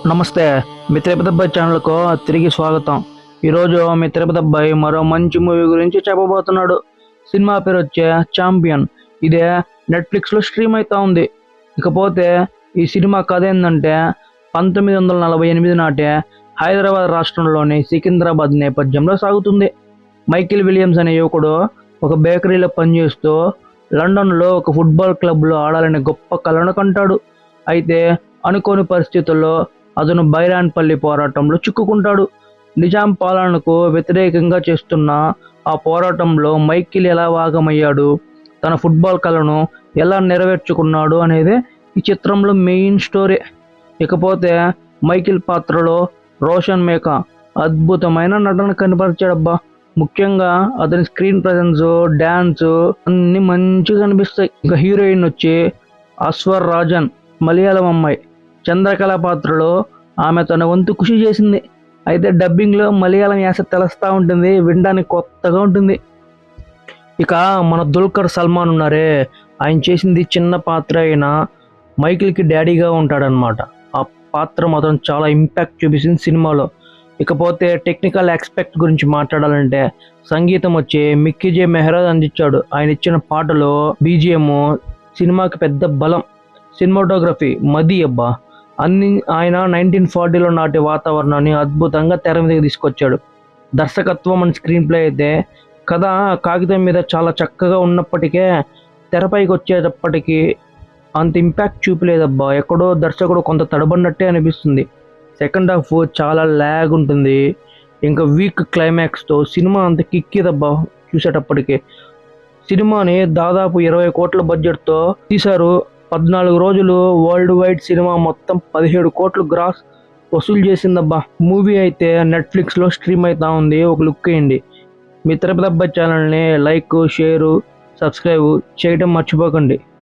నమస్తే, మీ తిరుపతి అబ్బాయి ఛానల్కు తిరిగి స్వాగతం. ఈరోజు మీ తిరుపతి అబ్బాయి మరో మంచి మూవీ గురించి చెప్పబోతున్నాడు. సినిమా పేరు వచ్చే ఛాంపియన్. ఇదే నెట్ఫ్లిక్స్లో స్ట్రీమ్ అవుతా ఉంది. ఇకపోతే ఈ సినిమా కథ ఏంటంటే 1948 నాటే హైదరాబాద్ రాష్ట్రంలోని సికింద్రాబాద్ నేపథ్యంలో సాగుతుంది. మైకిల్ విలియమ్స్ అనే యువకుడు ఒక బేకరీలో పనిచేస్తూ లండన్లో ఒక ఫుట్బాల్ క్లబ్లో ఆడాలనే గొప్ప కలను కంటాడు. అయితే అనుకోని పరిస్థితుల్లో అతను బైరాన్పల్లి పోరాటంలో చిక్కుకుంటాడు. నిజాం పాలనకు వ్యతిరేకంగా చేస్తున్న ఆ పోరాటంలో మైకిల్ ఎలా భాగమయ్యాడు, తన ఫుట్బాల్ కలను ఎలా నెరవేర్చుకున్నాడు అనేది ఈ చిత్రంలో మెయిన్ స్టోరీ. ఇకపోతే మైకిల్ పాత్రలో రోషన్ మేకా అద్భుతమైన నటన కనపరిచాడబ్బా. ముఖ్యంగా అతని స్క్రీన్ ప్రజెన్స్, డ్యాన్స్ అన్ని మంచిగా కనిపిస్తాయి. ఇంకా హీరోయిన్ వచ్చి అస్వర్ రాజన్, మలయాళం అమ్మాయి. చంద్రకళ పాత్రలో ఆమె తన వంతు కృషి చేసింది. అయితే డబ్బింగ్లో మలయాళం యాస తెలుస్తూ ఉంటుంది, వినడానికి కొత్తగా ఉంటుంది. ఇక మన దుల్కర్ సల్మాన్ ఉన్నారే, ఆయన చేసింది చిన్న పాత్ర అయినా మైకిల్కి డాడీగా ఉంటాడనమాట. ఆ పాత్ర మాత్రం చాలా ఇంపాక్ట్ చూపిస్తుంది సినిమాలో. ఇకపోతే టెక్నికల్ ఆస్పెక్ట్ గురించి మాట్లాడాలంటే సంగీతం వచ్చి మిక్కీ జే మెహరాజ్ అందించాడు. ఆయన ఇచ్చిన పాటలో బీజిఎం సినిమాకి పెద్ద బలం. సినిమాటోగ్రఫీ మది అబ్బా. ఆయన 1940లో నాటి వాతావరణాన్ని అద్భుతంగా తెర మీదకి తీసుకొచ్చాడు. దర్శకత్వం అండ్ స్క్రీన్ ప్లే అయితే కథ కాగితం మీద చాలా చక్కగా ఉన్నప్పటికే తెరపైకి వచ్చేటప్పటికి అంత ఇంపాక్ట్ చూపలేదబ్బా. ఎక్కడో దర్శకుడు కొంత తడబడినట్టే అనిపిస్తుంది. సెకండ్ హాఫ్ చాలా ల్యాగ్ ఉంటుంది. ఇంకా వీక్ క్లైమాక్స్తో సినిమా అంత కిక్కిదబ్బా చూసేటప్పటికి. సినిమాని దాదాపు 20 కోట్ల బడ్జెట్తో తీశారు. 14 రోజులు వరల్డ్ వైడ్ సినిమా మొత్తం 17 కోట్లు గ్రాస్ వసూలు చేసిందబ్బా. మూవీ అయితే నెట్ఫ్లిక్స్లో స్ట్రీమ్ అవుతా ఉంది. ఒక లుక్ వేయండి. మీ తిరుపతి అబ్బాయి ఛానల్ని లైక్, షేరు, సబ్స్క్రైబ్ చేయడం మర్చిపోకండి.